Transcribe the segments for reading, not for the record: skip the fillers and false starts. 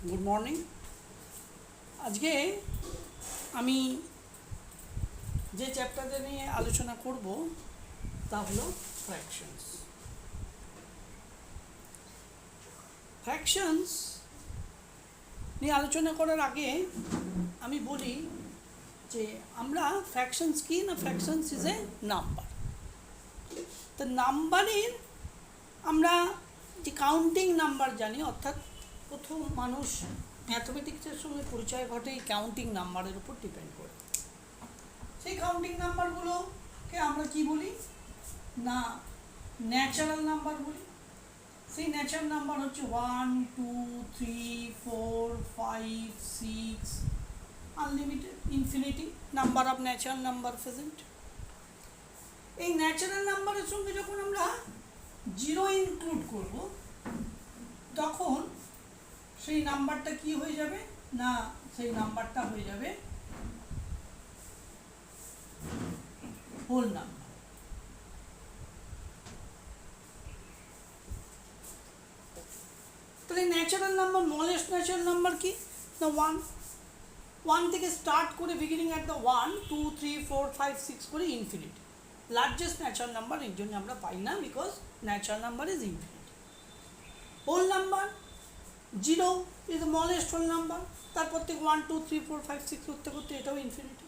Good morning. আজকে আমি যে চ্যাপ্টারটা নিয়ে আলোচনা করব তা হলো ফ্র্যাকশনস। ফ্র্যাকশনস নিয়ে আলোচনা করার আগে আমি বলি যে আমরা ফ্র্যাকশনস কি না, ফ্র্যাকশনস ইজ এ নাম্বার। তো নাম্বারের আমরা যে কাউন্টিং নাম্বার জানি, অর্থাৎ প্রথম মানুষ ম্যাথমেটিক্সের সঙ্গে পরিচয় ঘটে এই কাউন্টিং নাম্বারের উপর ডিপেন্ড করে। সেই কাউন্টিং নাম্বারগুলোকে আমরা কি বলি না, ন্যাচারাল নাম্বার বলি। সেই ন্যাচারাল নাম্বার হচ্ছে 1, 2, 3, 4, 5, 6, unlimited, infinity number of natural number present. এই ন্যাচারাল নাম্বারের সঙ্গে যখন আমরা জিরো ইনক্লুড করব তখন সেই নাম্বারটা কি হয়ে যাবে না, সেই নাম্বারটা হয়ে যাবে হোল নাম্বার। তাহলে natural number, smallest natural number কি না 1 থেকে স্টার্ট করে বিগিনিং অ্যাট দ্য 1, 2, 3, 4, 5, 6 করে ইনফিনিটি। লার্জেস্ট ন্যাচারাল নাম্বার এর জন্য আমরা পাই না, because natural number is infinity. Whole number 0 is the smallest whole number, তারপর থেকে 1, 2, 3, 4, 5, 6 করতে করতে এটাও ইনফিনিটি।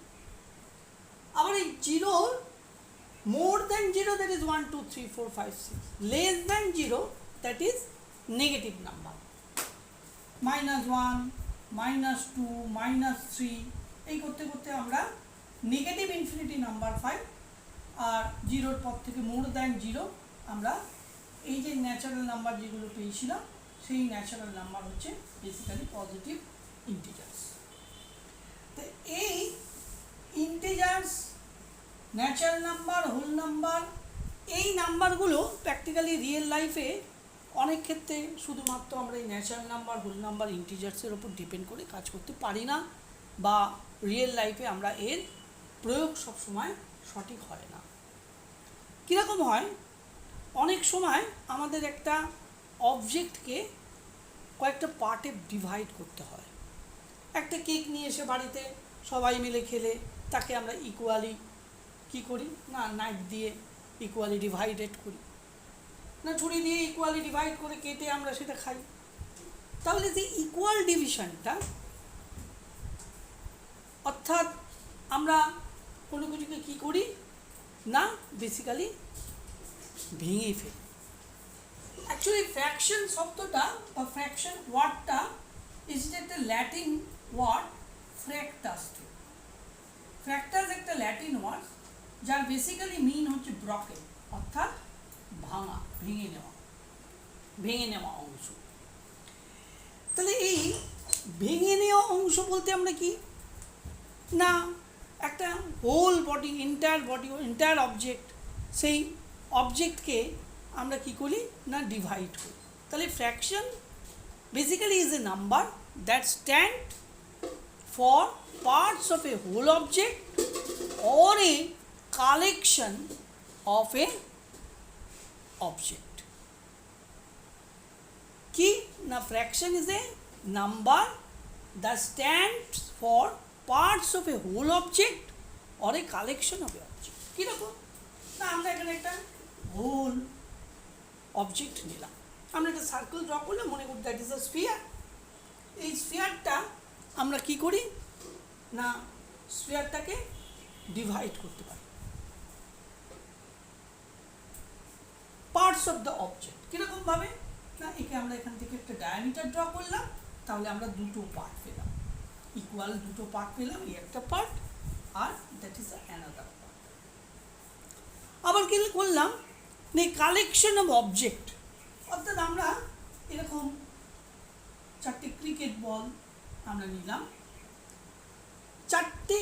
আবার এই জিরোর more than 0 that is 1, 2, 3, 4, 5, 6, less than 0 that is negative number, -1, -2, -3 এই করতে করতে আমরা নেগেটিভ ইনফিনিটি নাম্বার পাই। আর জিরোর পর থেকে মোর দ্যান 0 আমরা এই যে ন্যাচারাল নাম্বার যেগুলো পেয়েছিলাম সেই ন্যাচারাল নাম্বার হচ্ছে বেসিক্যালি পজিটিভ ইন্টিজার্স। তো এই integers, natural number, whole number, এই নাম্বারগুলো প্র্যাকটিক্যালি রিয়েল লাইফে অনেক ক্ষেত্রে শুধুমাত্র আমরা এই ন্যাচারাল নাম্বার, হোল নাম্বার, ইন্টিজার্সের ওপর ডিপেন্ড করে কাজ করতে পারি না, বা রিয়েল লাইফে আমরা এর প্রয়োগ সবসময় সঠিক হয় না। কীরকম হয়, অনেক সময় আমাদের একটা অবজেক্টকে কয়েকটা পার্টে ডিভাইড করতে হয়। একটা কেক নিয়ে এসে বাড়িতে সবাই মিলে খেলে তাকে আমরা ইকুয়ালি কী করি না, নাইফ দিয়ে ইকুয়ালি ডিভাইডেড করি, না ছুরি দিয়ে ইকুয়ালি ডিভাইড করে কেটে আমরা সেটা খাই। তাহলে যে ইকুয়াল ডিভিশনটা, অর্থাৎ আমরা কোনো কিছুকে কী করি না, বেসিক্যালি ভেঙে ফেলি। অ্যাকচুয়ালি ফ্র্যাকশন শব্দটা বা ফ্র্যাকশন ওয়ার্ডটা ইজ একটা ল্যাটিন ওয়ার্ড, ফ্র্যাক্টাস। ফ্র্যাক্টাস একটা ল্যাটিন ওয়ার্ড যার বেসিক্যালি মিন হচ্ছে ব্রকেন, অর্থাৎ ভাঙা, ভেঙে নেওয়া অংশ। তাহলে এই ভেঙে নেওয়া অংশ বলতে আমরা কি না, একটা হোল বডি, এন্টায়ার অবজেক্ট, সেই অবজেক্টকে আমরা কি করি না, ডিভাইড করি। তাহলে fraction basically is a number that stand for parts of a whole object or a collection of a object. Ki na fraction is a number that stands for parts of a whole object or a collection of a object. কি রকম না, আমরা এখানে একটা whole object নিলাম, আমরা একটা circle draw করলাম, মনে করি দ্যাট ইজ আ স্ফিয়ার। এই স্ফিয়ারটা আমরা কি করি না, স্ফিয়ারটাকে ডিভাইড করতে পারি পার্টস অফ দ্য অবজেক্ট। কীরকমভাবে না, একে আমরা এখান থেকে একটা ডায়ামিটার ড্র করলাম, তাহলে আমরা দুটো পার্ট পেলাম, ইকুয়াল দুটো পার্ট পেলাম, এই একটা পার্ট আর দ্যাট ইজ অ্যানাদার পার্ট। আবার কি করলাম না, কালেকশন অফ অবজেক্ট, অর্থাৎ আমরা এরকম 4টে ক্রিকেট বল আমরা নিলাম, 4টে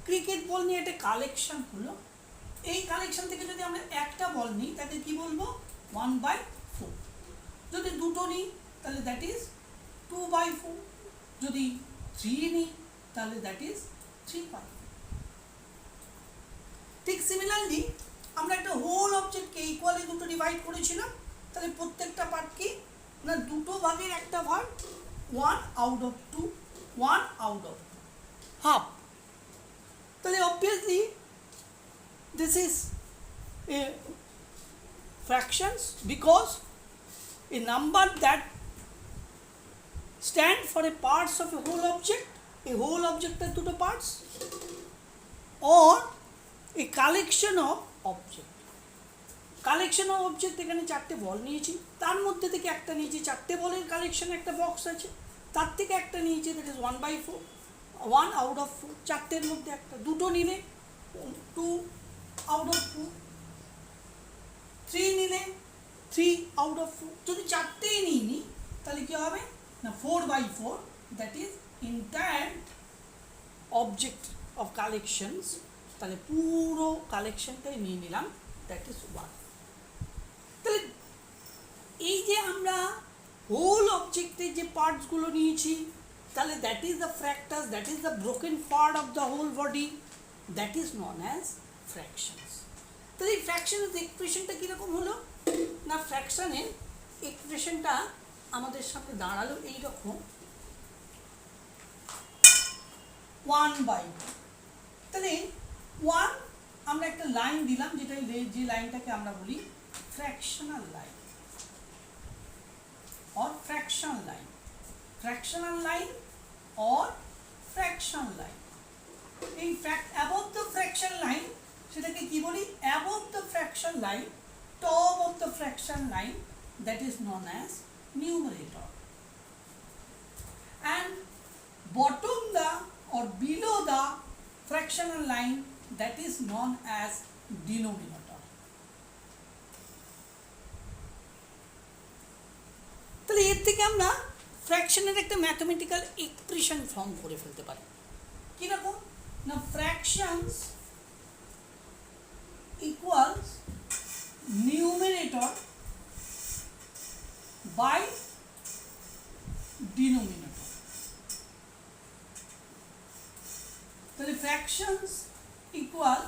ক্রিকেট বল নিয়ে একটা কালেকশন হলো। এই কালেকশন থেকে যদি আমরা একটা বল নিই তাকে কি বলবো, 1/4। যদি দুটো নিই তাহলে দ্যাট ইজ 2/4। যদি 3 নিই তাহলে দ্যাট ইজ 3/4। ঠিক সিমিলারলি আমরা একটা হোল অবজেক্টকে ইকুয়ালি দুটো ডিভাইড করেছিলাম, তাহলে প্রত্যেকটা পার্ট কি না, দুটো ভাগের একটা ভাগ 1 out of 2, 1 out of 2, half. তাহলে obviously this is a fractions because a number that stand for a parts of a whole object এর দুটো parts, or a collection of object. Collection of object এখানে চারটে বল নিয়েছি, তার মধ্যে থেকে একটা নিয়েছি, চারটে বলের কালেকশন একটা বক্স আছে, তার থেকে একটা নিয়েছি, দ্যাট ইজ 1/4, 1 out of 4, চারটের মধ্যে একটা, দুটো নিলে 2 out of 4, 3 নিলে 3 out of 4, যদি চারটেই নিই তাহলে কি হবে না 4/4, that is entire object of collections, তাহলে পুরো কালেকশনটাই নিয়ে নিলাম, দ্যাট ইজ 1. তাহলে এই যে আমরা হোল অবজেক্টের যে পার্টসগুলো নিয়েছি, তাহলে that is the fractus, that is the broken part of the whole body, that is known as fractions. তাহলে এই ফ্র্যাকশনের এক্সপ্রেশনটা কীরকম হলো না, ফ্র্যাকশনের এক্সপ্রেশনটা আমাদের সামনে দাঁড়ালো এইরকম 1/2. তাহলে 1 আমরা একটা লাইন দিলাম, যেটা যে লাইনটাকে আমরা বলি fractional line or fractional line, fractional line or fraction line. এই above the fraction line সেটাকে কি বলি, above the fraction line, top of the fraction line, that is known as numerator, and bottom the or below the fractional line, that is known as denominator. তাহলে এর থেকে আমরা ফ্র্যাকশনের একটা mathematical expression form করে ফেলতে পারি, কিরকম না, fractions equals numerator by denominator. তাহলে fractions equal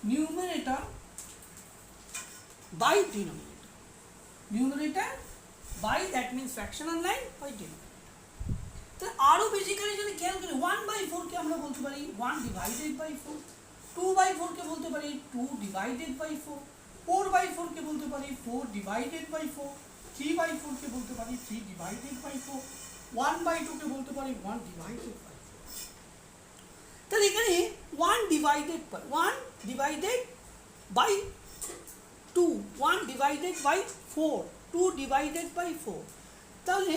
numerator by denominator, numerator by, that means fractional line by denominator. তো আরো বেসিক্যালি যদি খেয়াল করি 1/4 কে আমরা বলতে পারি 1 divided by 4, 2/4 কে বলতে পারি 2 divided by 4, 4/4 কে বলতে পারি 4 divided by 4, 3/4 কে বলতে পারি 3 divided by 4, 1/2 কে বলতে পারি 1 divided by 4. তাহলে এখানে 1 divided by 2, 1 divided by 4, 2 divided by 4. তাহলে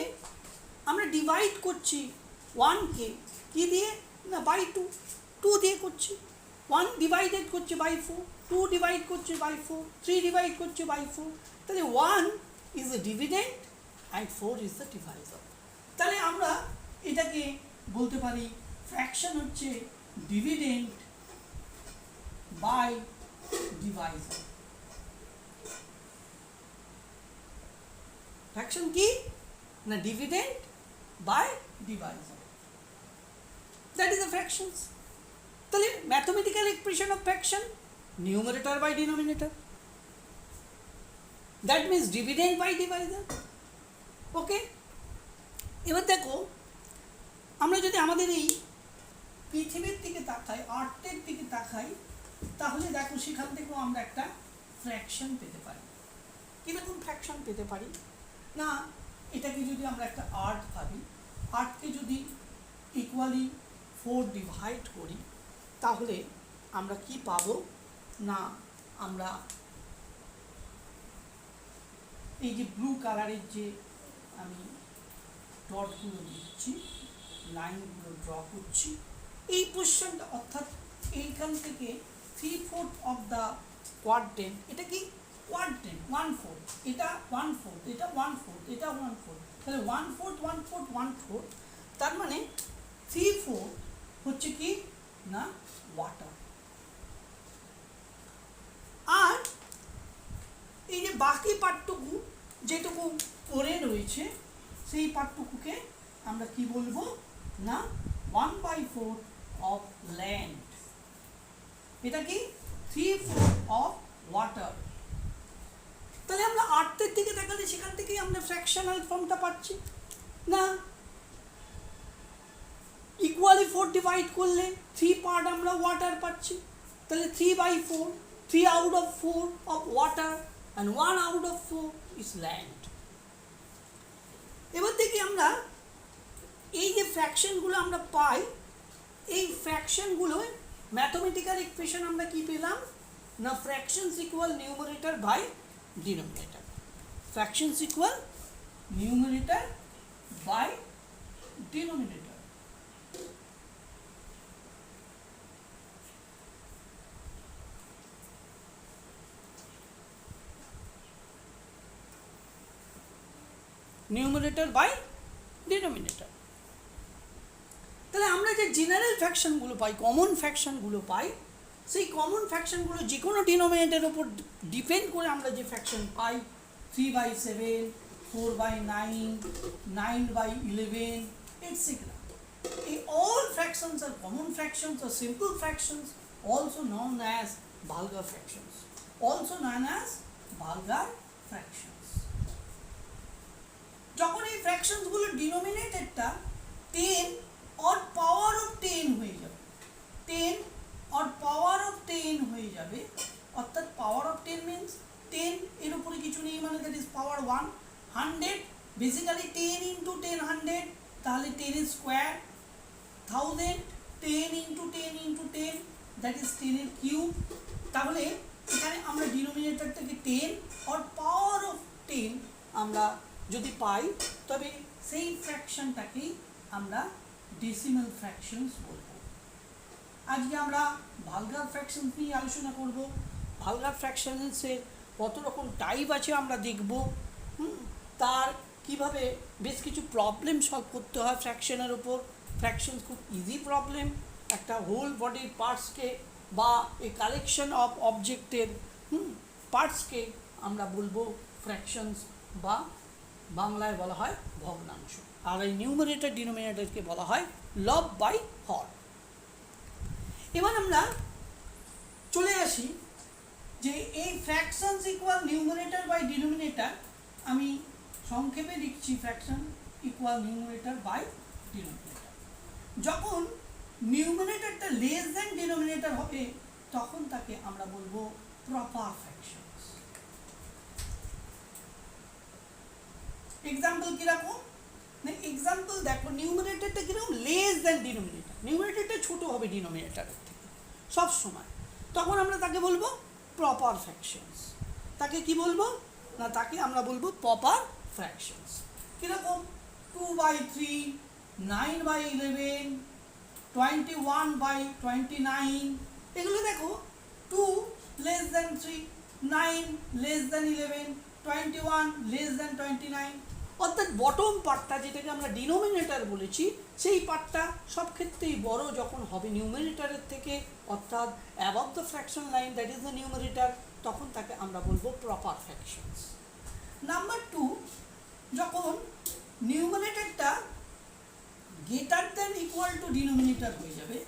আমরা ডিভাইড করছি 1 কে কি দিয়ে না বাই 2 দিয়ে করছি, 1 ডিভাইডেড করছে বাই 4, 2 ডিভাইড করছে বাই 4, 3 ডিভাইড করছে বাই 4. তাহলে 1 is a dividend and 4 is the Deviser. তাহলে আমরা এটাকে বলতে পারি ফ্র্যাকশন হচ্ছে ডিভিডেন্ড বাই ডিভাইজার. ফ্র্যাকশন কি না, dividend by divisor, that is the fractions. তাহলে mathematical expression of fraction numerator by denominator, that means dividend by divisor. Okay, এবার দেখো আমরা যদি আমাদের এই পৃথিবীর দিকে তাকাই, আর্থের দিকে তাকাই, তাহলে দেখো সেখান থেকেও আমরা একটা ফ্র্যাকশন পেতে পারি. কীরকম ফ্র্যাকশন পেতে পারি না, এটাকে যদি আমরা একটা আর্ট ভাবি, আর্টকে যদি ইকুয়ালি 4 ডিভাইড করি, তাহলে আমরা কি পাবো না, আমরা এই যে ব্লু কালারের যে আমি ডটগুলো দিচ্ছি, লাইনগুলো ড্র করছি, এই পোর্শনটা অর্থাৎ এইখান থেকে 3/4 অফ দ্য কোয়াড্রেন্ট, এটা কি কোয়াড্রেন্ট 1/4, এটা 1/4, এটা 1/4, এটা 1/4, তাহলে 1/4, 1/4, 1/4, তার মানে 3/4 হচ্ছে কি না ওয়াটার. আর এই যে বাকি পার্টটুকু যেটুকু পড়ে রয়েছে, সেই পার্টটুকুকে আমরা কি বলবো না 1/4 অফ ল্যান্ড, এটা কি 3/4 অফ ওয়াটার. তাহলে আমরা আর্থের দিকে দেখালে সেখান থেকেই আমরা ফ্র্যাকশনাল ফর্মটা পাচ্ছি না, ডিভাইড করলে 3 পার্ট আমরা ওয়াটার পাচ্ছি, তাহলে 3/4, 3 out of 4 of water and 1 out of 4 is land. এবার দেখি আমরা এই যে ফ্র্যাকশনগুলো আমরা পাই, এই ফ্র্যাকশনগুলো ম্যাথমেটিক্যাল ইকুয়েশন আমরা কি পেলাম না, fractions equal numerator by denominator, fractions equal numerator by denominator. Numerator by denominator. তাহলে আমরা যে জেনারেল ফ্র্যাকশনগুলো পাই, কমন ফ্র্যাকশনগুলো পাই, সেই কমন ফ্র্যাকশনগুলো যে কোনো ডিনোমিনেটরের উপর ডিপেন্ড করে আমরা যে fraction pi, 3/7, 4/9, 9/11, etc. All fractions are common fractions or simple fractions, also known as vulgar fractions. Also known as vulgar fractions. যখন এই ফ্র্যাকশনসগুলো ডিনোমিনেটরটা 10 or power of 10 হয়ে যাবে, 10 or power of 10 হয়ে যাবে, অর্থাৎ power of 10 means 10 এর উপরে কিছু নেই, মানে that is power 1, 100 basically 10 into 10 100, তাহলে 10 এর square, 1000 10 into 10 into 10 that is 10 এর কিউব। তাহলে এখানে আমরা ডিনোমিনেটরটাকে 10 or power of 10 আমরা যদি পাই, তবে সেই ফ্র্যাকশনটাকেই আমরা ডেসিমাল ফ্র্যাকশনস বলবো। আজকে আমরা ভালগার ফ্র্যাকশনস নিয়ে আলোচনা করব। ভালগার ফ্র্যাকশনসের কত রকম টাইপ আছে আমরা দেখব, তার কিভাবে বেশ কিছু প্রবলেম সলভ করতে হয় ফ্র্যাকশনের ওপর। ফ্র্যাকশন খুব ইজি প্রবলেম, একটা হোল বডির পার্টসকে বা এ কালেকশন অফ অবজেক্টের পার্টসকে আমরা বলবো ফ্র্যাকশনস, বা বাংলায় বলা হয় ভগ্নাংশ। আর এই নিউমারেটর ডিনোমিনেটরকে বলা হয় লব বাই হর। এবার আমরা চলে আসি যে এই fractions equal numerator by denominator, আমি সংক্ষেপে লিখছি fraction equal numerator by denominator. যখন নিউমারেটরটা লেস দ্যান ডিনোমিনেটর হবে, তখন তাকে আমরা বলবো প্রপার ফ্র্যাকশনস। এক্সাম্পল কিরকম না, এক্সাম্পল দেখো, নিউমারেটরটা কিরকম লেস দ্যান ডিনোমিনেটর, নিউমারেটরটা ছোট হবে ডিনোমিনেটরের থেকে সব সময়, তখন আমরা তাকে বলবো প্রপার ফ্র্যাকশনস। তাকে কি বলবো না, তাকে আমরা বলবো প্রপার ফ্র্যাকশনস। কিরকম 2/3, 9/11, 21/29, এগুলো দেখো 2 less than 3, 9 less than 11, 21 less than 29, অর্থাৎ বটম পার্টটা যেটাকে আমরা ডিনোমিনেটর বলেছি, সেই পার্টটা সব ক্ষেত্রেই বড় যখন হবে নিউমারেটরের থেকে, অর্থাৎ above the fraction line that is the numerator, তখন তাকে আমরা বলবো প্রপার ফ্র্যাকশনস। নাম্বার 2, যখন নিউমারেটরটা greater than equal to denominator হয়ে যাবে,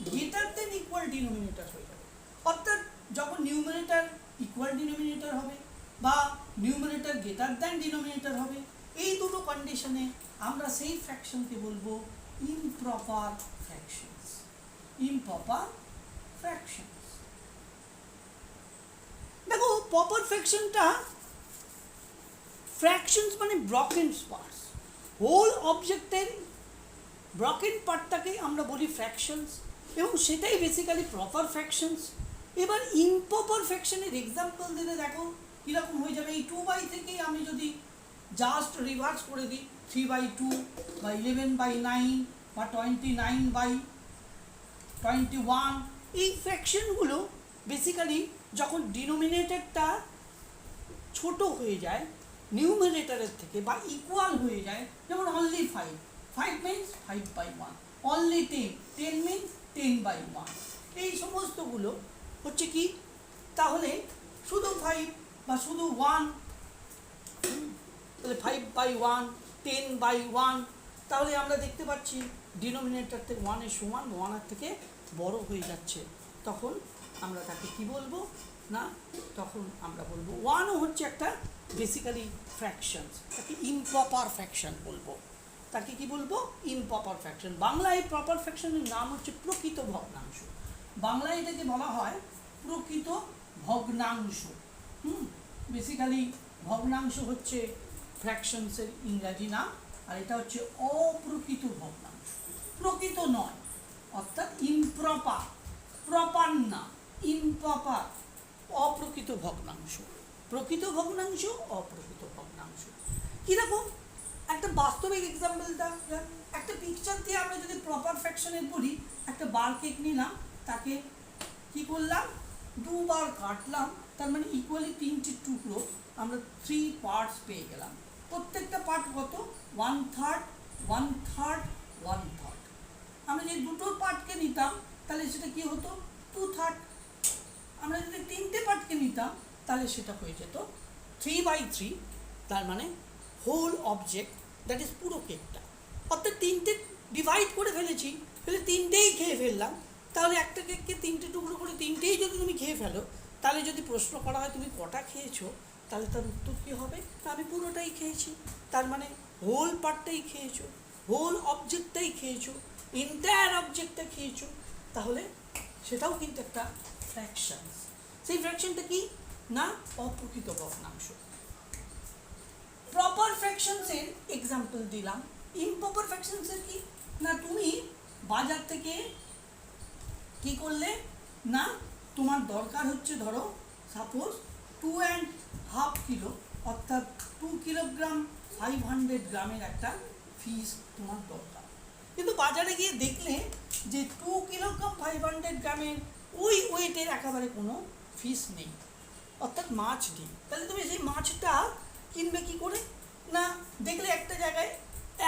গ্রেটার দেন ইকুয়াল ডিনোমিনেটর হয়ে যাবে, অর্থাৎ যখন নিউমারেটর ইকুয়াল ডিনোমিনেটর হবে বা নিউমারেটর গ্রেটার দেন ডিনোমিনেটর হবে, এই দুটো কন্ডিশনে আমরা সেই ফ্র্যাকশনকে বলবো ইমপ্রপার ফ্র্যাকশনস। Improper fractions. দেখো প্রপার ফ্র্যাকশনটা, ফ্র্যাকশনস মানে ব্রকেন পার্টস, হোল অবজেক্টের ব্রকেন পার্টটাকেই আমরা বলি ফ্র্যাকশনস, এবং সেটাই বেসিক্যালি প্রপার ফ্র্যাকশনস। এবার ইমপ্রপার ফ্র্যাকশনের এক্সাম্পল দিলে দেখো কীরকম হয়ে যাবে। এই 2/3 থেকেই আমি যদি জাস্ট রিভার্স করে দিই, 3/2 বা 11/9 বা 29/21, এই ফ্র্যাকশনগুলো বেসিক্যালি যখন ডিনোমিনেটরটা ছোট হয়ে যায় নিউমারেটরের থেকে বা ইকুয়াল হয়ে যায়, যেমন অনলি 5 মিনস 5/1, অনলি 10 মিনস 10/1, এই সমস্তগুলো হচ্ছে কি, তাহলে শুধু 5 বা শুধু 1, তাহলে 5/1, 10/1, তাহলে আমরা দেখতে পাচ্ছি ডিনোমিনেটর থেকে 1 এর সমান, 1 এর থেকে বড় হয়ে যাচ্ছে, তখন আমরা তাকে কি বলবো না, তখন আমরা বলবো 1ও হচ্ছে একটা বেসিক্যালি ফ্র্যাকশনস, তাকে ইমপ্রপার ফ্র্যাকশন বলবো। তাকে কি বলবো? Improper fraction. বাংলায় প্রপার ফ্র্যাকশনের নাম হচ্ছে প্রকৃত ভগ্নাংশ। বাংলায় এটাকে বলা হয় প্রকৃত ভগ্নাংশ। বেসিক্যালি ভগ্নাংশ হচ্ছে ফ্র্যাকশনসের ইংরাজি নাম, আর এটা হচ্ছে অপ্রকৃত ভগ্নাংশ, প্রকৃত নয়, অর্থাৎ ইমপ্রপার, প্রপার না, ইমপ্রপার, অপ্রকৃত ভগ্নাংশ। প্রকৃত ভগ্নাংশ, অপ্রকৃত ভগ্নাংশ কীরকম? একটা বাস্তবিক এক্সাম্পলটা, একটা পিকচার দিয়ে আমরা যদি প্রপার ফ্র্যাকশনের পড়ি, একটা বার কেক নিলাম, তাকে কি করলাম? দুবার কাটলাম, তার মানে ইকুয়ালি 3টে টুকরো, আমরা 3 পার্টস পেয়ে গেলাম। প্রত্যেকটা পার্ট কত? 1/3, 1/3, 1/3। আমরা যদি দুটো পার্টকে নিতাম তাহলে সেটা কি হতো? 2/3। আমরা যদি 3টে পার্টকে নিতাম তাহলে সেটা হয়ে যেত 3/3, তার মানে হোল অবজেক্ট, দ্যাট ইজ পুরো কেকটা। অর্থাৎ 3টে ডিভাইড করে ফেলেছি, ফেলে 3টেই খেয়ে ফেললাম। তাহলে একটা কেককে 3টে টুকরো করে 3টেই যদি তুমি খেয়ে ফেলো, তাহলে যদি প্রশ্ন করা হয় তুমি কটা খেয়েছো, তাহলে তার উত্তর কী হবে? আমি পুরোটাই খেয়েছি। তার মানে হোল পার্টটাই খেয়েছো, হোল অবজেক্টটাই খেয়েছো, এন্টায়ার অবজেক্টটা খেয়েছো। তাহলে সেটাও কিন্তু একটা ফ্র্যাকশন। সেই ফ্র্যাকশনটা কি না? অপ্রকৃত ভগ্নাংশ। প্রপার ফ্র্যাকশনসের এক্সাম্পল দিলাম। ইমপ্রপার ফ্র্যাকশনসের কি না? তুমি বাজার থেকে কি করলে না, তোমার দরকার হচ্ছে ধরো সাপোজ 2.5 কিলো, অর্থাৎ 2 কিলোগ্রাম 500 গ্রামের একটা ফিশ তোমার দরকার। কিন্তু বাজারে গিয়ে দেখলে যে 2 কিলোগ্রাম 500 গ্রামের ওই ওয়েটের একেবারে কোনো ফিশ নেই, অর্থাৎ মাছ নেই। তাহলে তুমি সেই মাছটা কিনবে কি করে? না, দেখলে একটা জায়গায়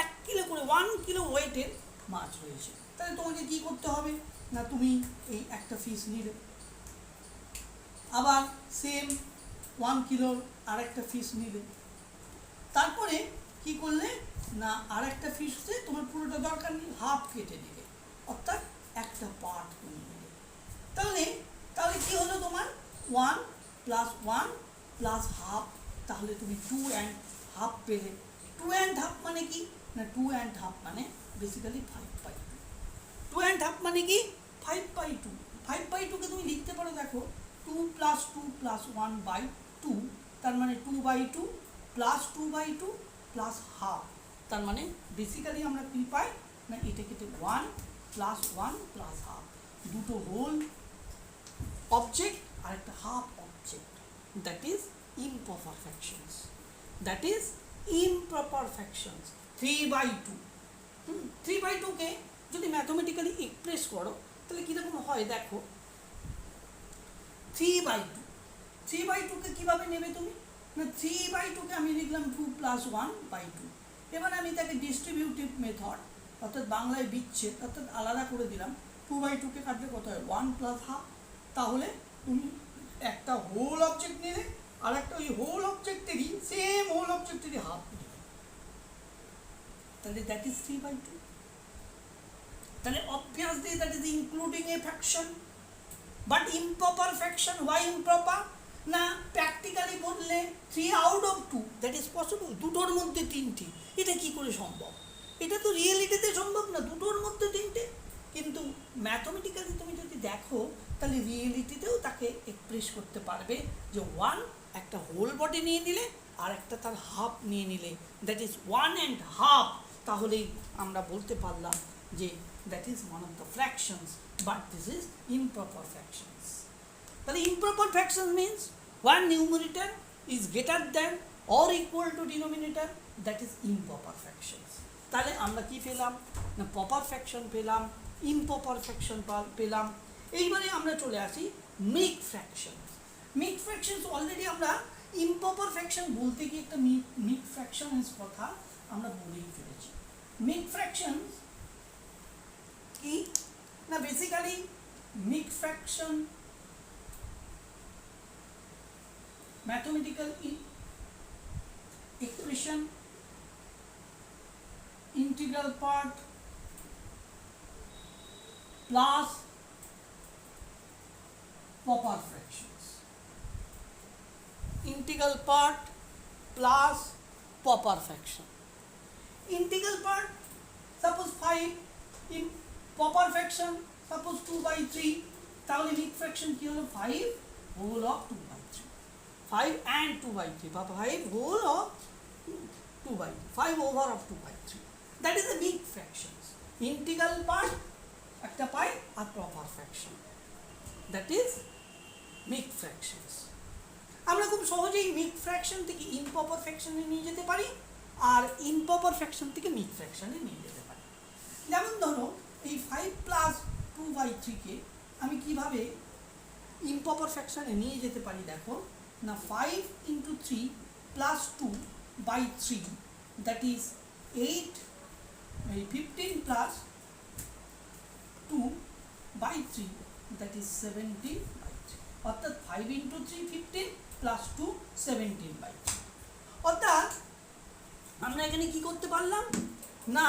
1 কিলো করে 1 কিলো ওয়েটের মাছ রয়েছে, তাহলে তোমাকে কি করতে হবে? না, তুমি এই একটা ফিশ নিলে, আবার সেম 1 কিলোর আর একটা ফিশ নিলে, তারপরে কি করলে না, আর একটা ফিশে তোমার পুরোটা দরকার নেই, হাফ কেটে দিলে, অর্থাৎ একটা পার্ট তুমি নিলে। তাহলে তাহলে কি হলো তোমার? 1 + 1 + হাফ, তাহলে তুমি 2.5 পেলে। 2.5 মানে কি না? 2.5 মানে বেসিক্যালি 5/2। 2.5 মানে কি? 5/2। 5/2কে তুমি লিখতে পারো, দেখো 2 + 2 + 1/2, তার মানে 2/2 + 2/2 + হাফ, তার মানে বেসিক্যালি আমরা কী পাই না? এটা কেটে 1 + 1 + হাফ, দুটো হোল অবজেক্ট আর একটা half object, that is improper fractions. That is improper fractions. 3/2। 3/2কে যদি ম্যাথমেটিক্যালি এক্সপ্রেস করো তাহলে কীরকম হয় দেখো। 3/2, 3/2কে কীভাবে নেবে তুমি? না, 3/2কে আমি লিখলাম 2 + 1/2। এবার আমি তাকে ডিস্ট্রিবিউটিভ মেথড, অর্থাৎ বাংলায় বিচ্ছেদ, অর্থাৎ আলাদা করে দিলাম। 2/2কে কাটলে কত হয়? 1 + হাফ। তাহলে তুমি একটা হোল অবজেক্ট নিলে, আর একটা ওই হোল অবজেক্টেরই, সেম হোল অবজেক্টেরই হাফ নিলে, তাহলে দ্যাট ইজ 3/2। তাহলে obviously that is including a fraction, but improper fraction. Why improper? না, প্র্যাকটিক্যালি বললে 3/2, দ্যাট ইজ পসিবল। দুটোর মধ্যে 3টে, এটা কি করে সম্ভব? এটা তো রিয়েলিটিতে সম্ভব না, দুটোর মধ্যে 3টে। কিন্তু ম্যাথমেটিক্যালি তুমি যদি দেখো তাহলে রিয়েলিটিতেও তাকে এক্সপ্রেস করতে পারবে যে 1 একটা হোল বডি নিয়ে নিলে আর একটা তার হাফ নিয়ে নিলে, দ্যাট ইজ 1.5। তাহলেই আমরা বলতে পারলাম যে that is one of the fractions, but this is improper fractions. তাহলে improper fractions means one numerator is greater than or equal to denominator, that is improper fractions. তাহলে আমরা কি পেলাম না? প্রপার ফ্র্যাকশন পেলাম, ইমপ্রপার ফ্র্যাকশন পেলাম। এইবারে আমরা চলে আসি মিক ফ্র্যাকশনস। মিক ফ্র্যাকশনস অলরেডি আমরা ইমপ্রপার ফ্র্যাকশন বলতে গিয়ে একটা মিক ফ্র্যাকশনস কথা আমরা বলেই ফেলেছি। মিক ফ্র্যাকশনস কি না? Basically mixed fraction mathematical expression, integral part plus proper fractions, integral part plus proper fraction। Integral part suppose 5, improper fraction suppose 2/3, তাহলে মিড ফ্র্যাকশন কি হলো 5 হোল অফ 2/3, 5 and 2/3 বা 5 whole of 2/3, 5 over of 2/3, that is the mixed fractions. Integral part একটা পাই আর proper fraction, that is mixed fractions. আমরা খুব সহজেই মিড ফ্র্যাকশন থেকে ইমপ্রপার ফ্র্যাকশনে নিয়ে যেতে পারি আর ইমপ্রপার ফ্র্যাকশন থেকে মিড ফ্র্যাকশনে নিয়ে যেতে পারি। যেমন ধরো এই 5 প্লাস 2/3 আমি কিভাবে ইমপ্রপার ফ্র্যাকশনে নিয়ে যেতে পারি, দেখো না, 5 into 3 plus 2/3, that is 8, 15 plus 2/3, that is 17/3, অর্থাৎ 5 into 3 15 plus 2 17/3, অর্থাৎ আমরা এখানে কি করতে পারলাম না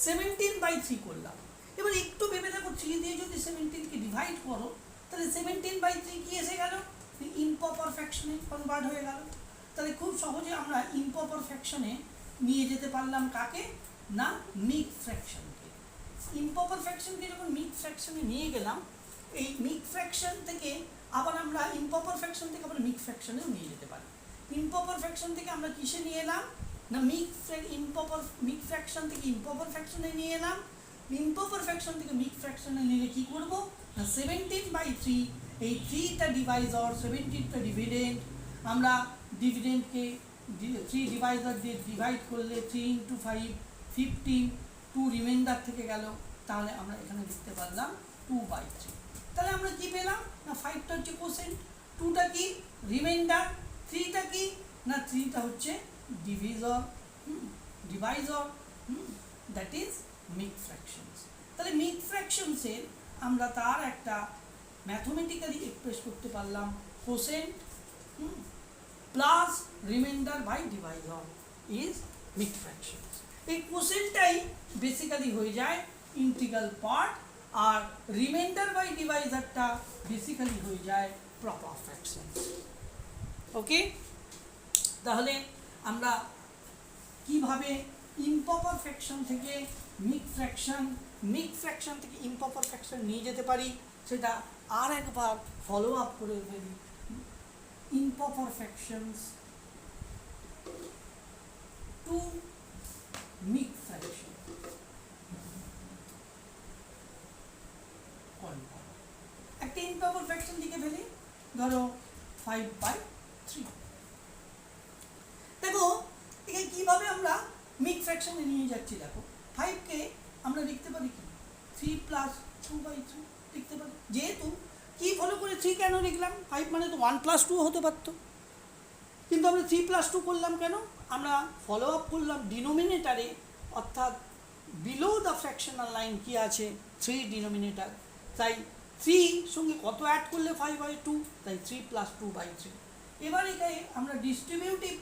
17/3 করলাম। এবার একটু ভেবে দেখো 3 দিয়ে যদি 17কে ডিভাইড করো তাহলে 17/3 কি এসে গেল, ইমপ্রপার ফ্র্যাকশনে কনভার্ট হয়ে গেল। তাহলে খুব সহজে আমরা ইমপ্রপার ফ্র্যাকশনে নিয়ে যেতে পারলাম কাকে না মিড ফ্র্যাকশনকে। ইমপ্রপার ফ্র্যাকশনকে যখন মিড ফ্র্যাকশনে নিয়ে গেলাম, এই মিড ফ্র্যাকশন থেকে আবার আমরা ইমপ্রপার ফ্র্যাকশন থেকে আবার মিড ফ্র্যাকশনেও নিয়ে যেতে পারি। ইমপ্রপার ফ্র্যাকশন থেকে আমরা কিসে নিয়ে এলাম না মিড ফ্র্যাকশন থেকে ইমপ্রপার ফ্র্যাকশনে নিয়ে এলাম। ইমপ্রপার ফ্র্যাকশন থেকে মিড ফ্র্যাকশনে নিলে কি করব না 17/3, এই 3টা ডিভাইজার 17টা ডিভিডেন্ড, আমরা ডিভিডেন্ডকে 3 ডিভাইজার দিয়ে ডিভাইড করলে 3 into 5 15, 2 রিমাইন্ডার থেকে গেল, তাহলে আমরা এখানে লিখতে পারলাম 2/3। তাহলে আমরা কি পেলাম না 5টা হচ্ছে কোসেন্ট, 2টা কি রিমাইন্ডার, 3টা কি না 3টা হচ্ছে divisor divisor, that is mixed fractions. তাহলে মিড ফ্র্যাকশনসের আমরা তার একটা ম্যাথমেটিক্যালি এক্সপ্রেস করতে পারলাম quotient plus remainder by divisor is mixed fractions. এই কোসেন্টটাই বেসিক্যালি হয়ে যায় ইন্টিগ্রাল পার্ট আর রিমাইন্ডার বাই ডিভাইজারটা বেসিক্যালি হয়ে যায় প্রপার ফ্র্যাকশনস। ওকে, তাহলে আমরা কিভাবে ইমপ্রপার ফ্র্যাকশন থেকে মিড ফ্র্যাকশন থেকে ইমপ্রপার ফ্র্যাকশন নিয়ে যেতে পারি সেটা আর একবার ফলো আপ করে ফেলি। Improper fractions to mixed fraction, একটা ইমপ্রপার ফ্র্যাকশন লিখে ফেলি, ধরো 5/3। দেখো এখানে কিভাবে আমরা মিড ফ্র্যাকশনে নিয়ে যাচ্ছি, দেখো 5কে আমরা লিখতে পারি কি 3 plus 2/3 লিখতে পারি। যেহেতু কি ফলো করে 3 কেন লিখলাম, 5 মানে তো 1 plus 2 হতে পারত, কিন্তু আমরা 3 plus 2 করলাম কেন, আমরা ফলো আপ করলাম ডিনোমিনেটারে, অর্থাৎ বিলো দ্য ফ্র্যাকশনাল লাইন কি আছে 3 ডিনোমিনেটার, তাই 3 সঙ্গে কত অ্যাড করলে 5/2, তাই 3 plus 2/3। এবার এখানে আমরা ডিস্ট্রিবিউটিভ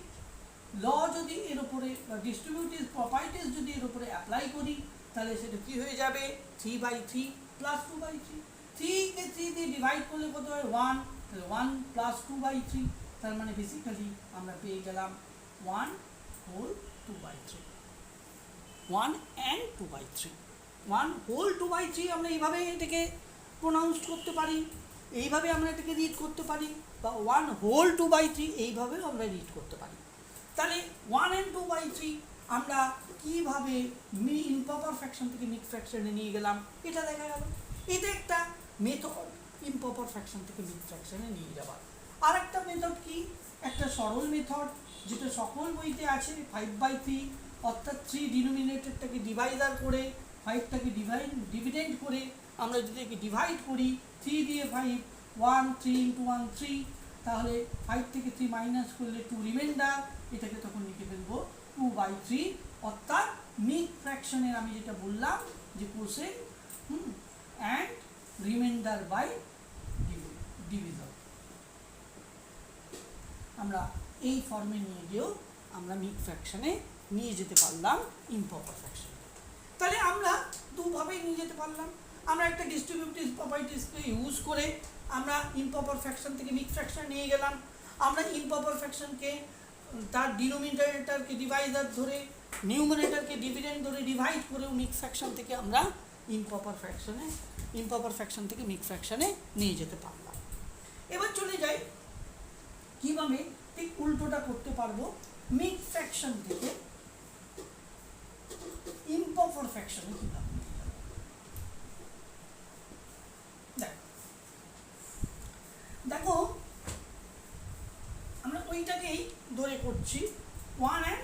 ল যদি এর উপরে বা ডিস্ট্রিবিউটিভ প্রপার্টিস যদি এর উপরে অ্যাপ্লাই করি তাহলে সেটা কি হয়ে যাবে 3/3 plus 2/3। 3কে 3 দিয়ে ডিভাইড করলে কত হয় 1, তাহলে 1 plus 2/3, তার মানে বেসিক্যালি আমরা পেয়ে গেলাম 1 whole 2/3, 1 and 2/3, 1 whole 2/3 আমরা এইভাবে এটাকে প্রোনাউন্স করতে পারি, এইভাবে আমরা এটাকে রিড করতে পারি, বা 1 whole 2/3 এইভাবেও আমরা রিড করতে পারি। তাহলে 1 and 2/3 আমরা কিভাবে ইমপ্রপার ফ্র্যাকশন থেকে মিড ফ্র্যাকশনে নিয়ে গেলাম এটা দেখা গেল। এটা একটা মেথড ইমপ্রপার ফ্র্যাকশন থেকে মিড ফ্র্যাকশনে নিয়ে যাওয়ার। আর একটা মেথড কি, একটা সরল মেথড যেটা সকল বইতে আছে 5/3, অর্থাৎ 3 ডিনোমিনেটরটাকে ডিভাইজার করে 5টাকে ডিভিডেন্ড করে আমরা যদি একে ডিভাইড করি 3 দিয়ে 5, 1 3 into 1 3, তাহলে 5 থেকে 3 মাইনাস করলে 2 রিমাইন্ডার, এটাকে তখন লিখে ফেলবো 2/3, অর্থাৎ মিড ফ্র্যাকশনের আমি যেটা বললাম যে quotient and reminder by divisor, আমরা এই ফর্মে নিয়ে গিয়েও আমরা মিড ফ্র্যাকশনে নিয়ে যেতে পারলাম ইমপ্রপার ফ্র্যাকশন। তাহলে আমরা দুভাবেই নিয়ে যেতে পারলাম। আমরা একটা ডিস্ট্রিবিউটিভ প্রপার্টিসকে ইউজ করে আমরা ইমপ্রপার ফ্র্যাকশন থেকে মিড ফ্র্যাকশন নিয়ে গেলাম। আমরা ইমপ্রপার ফ্র্যাকশনকে তার ডিনোমিনেটরকে ডিভাইজার ধরে নিউমারেটরকে ডিভিডেন্ড ধরে ডিভাইড করেও মিক্স ফ্র্যাকশন থেকে আমরা ইমপ্রপার ফ্র্যাকশন থেকে মিক্স ফ্র্যাকশনে নিয়ে যেতে পারলাম। এবার চলে যাই কীভাবে ঠিক উল্টোটা করতে পারবো, মিক্স ফ্র্যাকশন থেকে ইমপ্রপার ফ্র্যাকশনে কীভাবে নিয়ে যাবো। দেখো আমরা ওইটাকেই ধরে করছি 1 and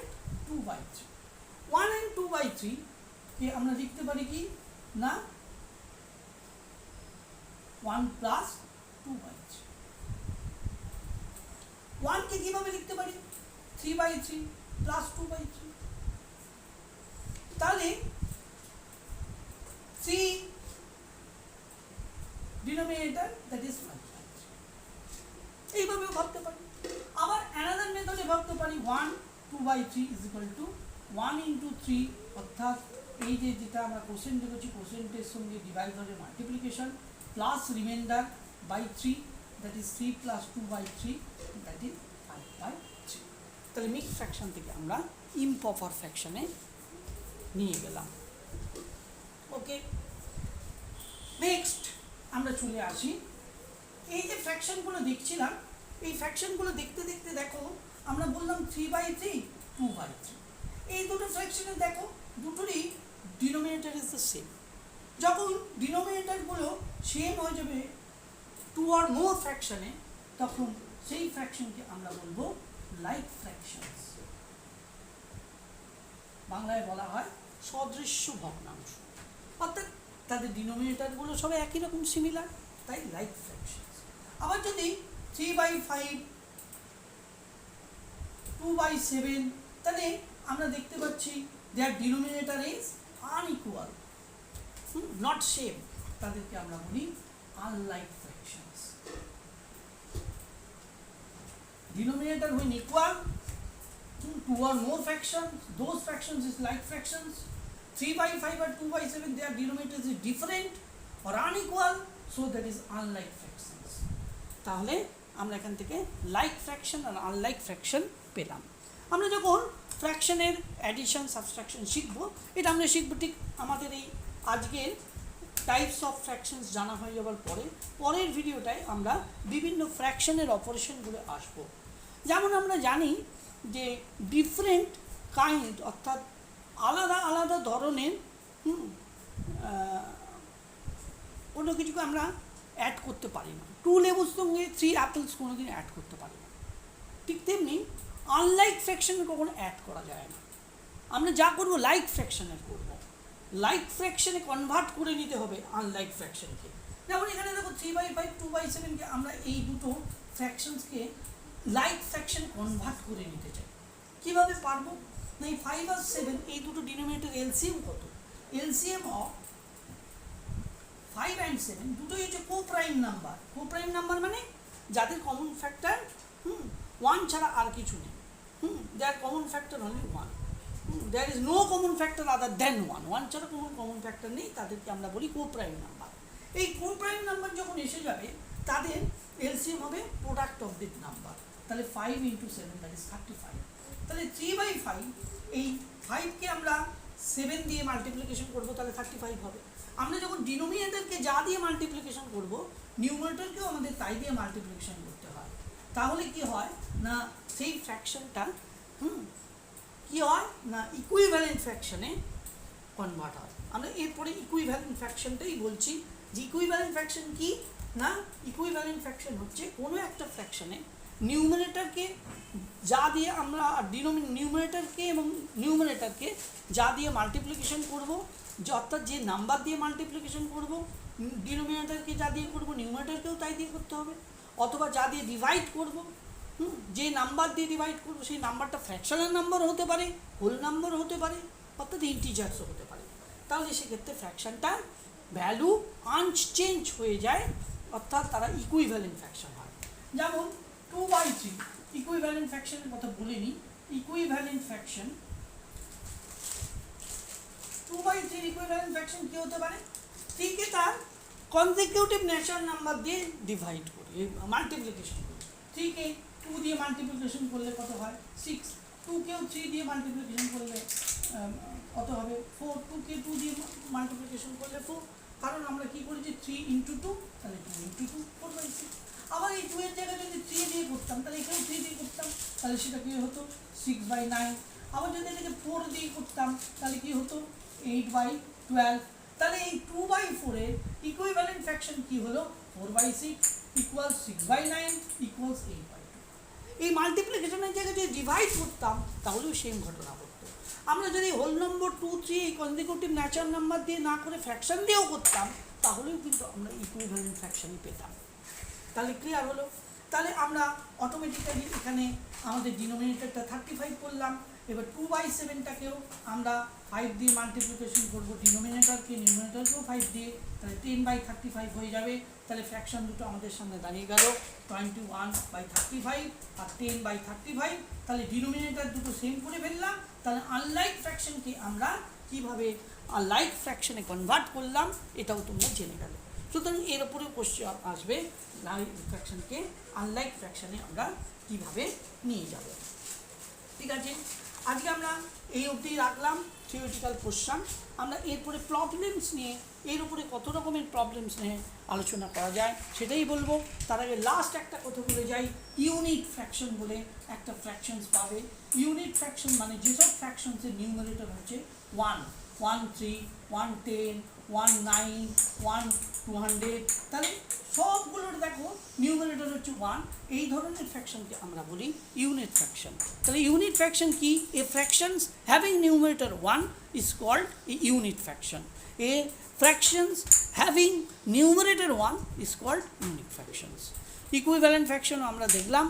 2/3। 1 and 2/3 কে আমরা লিখতে পারি কি না 1 plus 2/3। 1 কে কিভাবে লিখতে পারি 3/3 plus 2/3। তাহলে 3 ডিনোমিনেটর দ্যাট ইজ 5/3। এইভাবেও ভাবতে পারি। আবার অ্যানাদার মেথডে ভাবতে পারি 1 2/3 ইজ ইকুয়াল টু 1 into 3, অর্থাৎ এই যে যেটা আমরা কোশ্চেন দেখেছি কোশ্চেনটের সঙ্গে ডিভাইড করে multiplication plus remainder by 3, that is 3 plus 2/3, that is 5/3। তাহলে মিক্স ফ্র্যাকশন থেকে আমরা ইমপ্রপার ফ্র্যাকশনে নিয়ে গেলাম। ওকে, নেক্সট আমরা চলে আসি এই যে ফ্র্যাকশনগুলো দেখছিলাম, এই ফ্র্যাকশনগুলো দেখতে দেখতে দেখো আমরা বললাম 3/3 2/3। এই দুটো ফ্র্যাকশনে দেখো দুটোরই ডিনোমিনেটর ইজ দ্য সেম। যখন ডিনোমিনেটরগুলো সেম হয়ে যাবে 2 or more ফ্র্যাকশনে, তখন সেই ফ্র্যাকশনকে আমরা বলবো লাইক ফ্র্যাকশনস। বাংলায় বলা হয় সদৃশ্য ভগ্নাংশ, অর্থাৎ তাদের ডিনোমিনেটরগুলো সব একই রকম সিমিলার, তাই লাইক ফ্র্যাকশনস। আবার যদি 3/5 2/7, তাহলে আমরা দেখতে পাচ্ছি their denominator is unequal, not same, তাদেরকে আমরা বলি unlike fractions. Denominator when equal, 2 or more fractions, those fractions is like fractions. 3/5 or 2/7, their denominators is different or unequal, so that is unlike fractions. তাহলে আমরা এখান থেকে like fraction আর unlike fraction পেলাম। আমরা যখন ফ্র্যাকশনের অ্যাডিশন সাবট্রাকশন শিখব, এটা আমরা শিখব ঠিক আমাদের এই আজকের টাইপস অফ ফ্র্যাকশনস জানা হয়ে যাওয়ার পরে পরের ভিডিওটায় আমরা বিভিন্ন ফ্র্যাকশনের অপারেশনগুলো আসব। যেমন আমরা জানি যে ডিফারেন্ট কাইন্ড, অর্থাৎ আলাদা আলাদা ধরনের কোনো কিছুকে আমরা অ্যাড করতে পারি না। 2 লেবুর সঙ্গে 3 অ্যাপেলস কোনোদিন অ্যাড করতে পারি না। ঠিক তেমনি আনলাইক ফ্র্যাকশনে কখনো অ্যাড করা যায় না। আমরা যা করব লাইক ফ্র্যাকশনের করব, লাইক ফ্র্যাকশনে কনভার্ট করে নিতে হবে আনলাইক ফ্র্যাকশনকে। যেমন এখানে দেখো 3/5 2/7কে আমরা এই দুটো ফ্র্যাকশনসকে লাইক ফ্র্যাকশন কনভার্ট করে নিতে চাই। কীভাবে পারবো না, এই 5 আর 7 এই দুটো ডিনোমিনেটর এলসিএম কত, এলসিএম অফ 5 and 7 দুটোই হচ্ছে কোপ্রাইম নাম্বার। কোপ্রাইম নাম্বার মানে যাদের কমন ফ্যাক্টর 1 ছাড়া আর কিছু নেই। Their common factor only 1, there is no common factor other than 1 ছাড়া কোনো কমন ফ্যাক্টর নেই, তাদেরকে আমরা বলি কোপ্রাইম নাম্বার। এই কোপ্রাইম নাম্বার যখন এসে যাবে তাদের এলসিএম হবে প্রোডাক্ট অফ দিস নাম্বার। তাহলে 5 into 7 দ্যাট ইজ 35। তাহলে 3/5 এই 5কে আমরা 7 দিয়ে মাল্টিপ্লিকেশন করবো, তাহলে 35 হবে। আমরা যখন ডিনোমিনেটরকে যা দিয়ে মাল্টিপ্লিকেশন করব, নিউমারেটরকেও আমাদের তাই দিয়ে মাল্টিপ্লিকেশন করতে হয়। তাহলে কি হয় না, সেই ফ্র্যাকশনটা কি হয় না ইকুইভ্যালেন্ট ফ্র্যাকশনে কনভার্ট হয়। আমরা এরপরে ইকুইভ্যালেন্ট ফ্র্যাকশনটাই বলছি যে ইকুইভ্যালেন্ট ফ্র্যাকশন কি না, ইকুইভ্যালেন্ট ফ্র্যাকশন হচ্ছে কোনো একটা ফ্র্যাকশনে নিউমারেটরকে যা দিয়ে আমরা নিউমারেটরকে এবং নিউমারেটরকে যা দিয়ে মাল্টিপ্লিকেশন করব, অর্থাৎ যে নাম্বার দিয়ে মাল্টিপ্লিকেশন করব, ডিনোমিনেটরকে যা দিয়ে করব নিউমারেটরকেও তাই দিয়ে করতে হবে। অথবা যা দিয়ে ডিভাইড করব, যে নাম্বার দিয়ে ডিভাইড করব সেই নাম্বারটা ফ্র্যাকশনাল নাম্বার হতে পারে, হোল নাম্বার হতে পারে, অর্থাৎ ইন্টিজার্সও হতে পারে। তাহলে সেক্ষেত্রে ফ্র্যাকশনটার ভ্যালু আনচেঞ্জ হয়ে যায়, অর্থাৎ তারা ইকুইভ্যালেন্ট ফ্র্যাকশন হয়। যেমন 2/3 ইকুইভ্যালেন্ট ফ্র্যাকশনের কথা বলে নিই। ইকুইভ্যালেন্ট ফ্র্যাকশন 2/3 ইকুইভ্যালেন্ট ফ্র্যাকশন কী হতে পারে, 3 কে তার কনজিকিউটিভ ন্যাচারাল নাম্বার দিয়ে ডিভাইড করি, মাল্টিপ্লিকেশন করি। 3 কে 2 দিয়ে মাল্টিপ্লিকেশন করলে কত হয় 6, 2কেও 3 দিয়ে মাল্টিপ্লিকেশন করলে কত হবে 4, 2কে 2 দিয়ে মাল্টিপ্লিকেশন করলে 4, কারণ আমরা কি করেছি 3 ইন্টু 2, তাহলে 2 ইন্টু 2 4/6। আবার এই 2 এর জায়গায় যদি 3 দিয়ে করতাম তাহলে এখানেও 3 দিয়ে করতাম, তাহলে সেটা কি হতো 6/9। আবার যদি এটাকে 4 দিয়ে করতাম তাহলে কি হতো 8/12। তাহলে এই 2/4 এর ইকুইভ্যালেন্ট ফ্র্যাকশন কি হলো 4/6 ইকুয়াল 6/9 ইকুয়ালস 8/2। এই মাল্টিপ্লিকেশনের জায়গায় যদি ডিভাইড করতাম তাহলেও সেম ঘটনা ঘটতো। আমরা যদি হোল নম্বর 2, 3 এই কনজিকিউটিভ ন্যাচারাল নাম্বার দিয়ে না করে ফ্র্যাকশন দিয়েও করতাম তাহলেও কিন্তু আমরা ইকুইভ্যালেন্ট ফ্র্যাকশনই পেতাম। তাহলে ক্লিয়ার হলো? তাহলে আমরা অটোমেটিক্যালি এখানে আমাদের ডিনোমিনেটরটা 35 করলাম। এবার 2/7টাকেও আমরা 5 দিয়ে মাল্টিপ্লিকেশন করবো, ডিনোমিনেটরকে নিউমিনেটরকেও 5 দিয়ে, তাহলে 10/35 হয়ে যাবে। তাহলে ফ্র্যাকশন দুটো আমাদের সামনে দাঁড়িয়ে গেল 21/35 আর 10/35। তাহলে ডিনোমিনেটর দুটো সেম করে ফেললাম। তাহলে আনলাইক ফ্র্যাকশনকে আমরা কীভাবে লাইক ফ্র্যাকশনে কনভার্ট করলাম এটাও তোমরা জেনে গেলে। সুতরাং এর উপরে কোশ্চেন আসবে লাইক ফ্র্যাকশনকে আনলাইক ফ্র্যাকশনে আমরা কীভাবে নিয়ে যাব। ঠিক আছে, আজকে আমরা এই অবধি রাখলাম থিওরিটিক্যাল কোশ্চেন। আমরা এরপরে প্রবলেমস নিয়ে, এর উপরে কত রকমের প্রবলেমস নিয়ে আলোচনা করা যায় সেটাই বলবো। তার আগে লাস্ট একটা কথা বলে যাই, ইউনিট ফ্র্যাকশন বলে একটা ফ্র্যাকশনস পাবে। ইউনিট ফ্র্যাকশন মানে যেসব ফ্র্যাকশনসের নিউমারেটর হচ্ছে 1, 1, 3, 1, 10, 1, 9, 1, 200, তাহলে সবগুলোর দেখো নিউমারেটর হচ্ছে 1। এই ধরনের ফ্র্যাকশনকে আমরা বলি ইউনিট ফ্র্যাকশন। তাহলে ইউনিট ফ্র্যাকশন কি? A fractions having numerator 1 is called a unit fraction. A fractions having numerator 1 is called unit fractions. Equivalent fraction আমরা দেখলাম,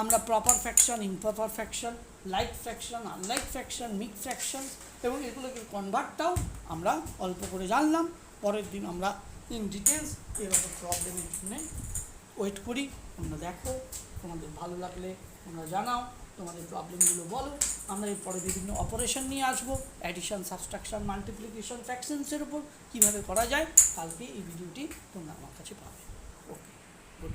আমরা proper fraction, improper fraction, like fraction, unlike fraction, mix fraction এবং এগুলোকে কনভার্টটাও আমরা অল্প করে জানলাম। পরের দিন আমরা ইন ডিটেলস এরকম প্রবলেমের জন্য ওয়েট করি। তোমরা দেখো, তোমাদের ভালো লাগলে তোমরা জানাও, তোমাদের প্রবলেমগুলো বলো। আমরা এরপরে বিভিন্ন অপারেশন নিয়ে আসবো, অ্যাডিশন, সাবট্রাকশন, মাল্টিপ্লিকেশন, ফ্র্যাকশনসের উপর কীভাবে করা যায়। কালকে এই ভিডিওটি তোমরা আমার কাছে পাবে। ওকে, গুড।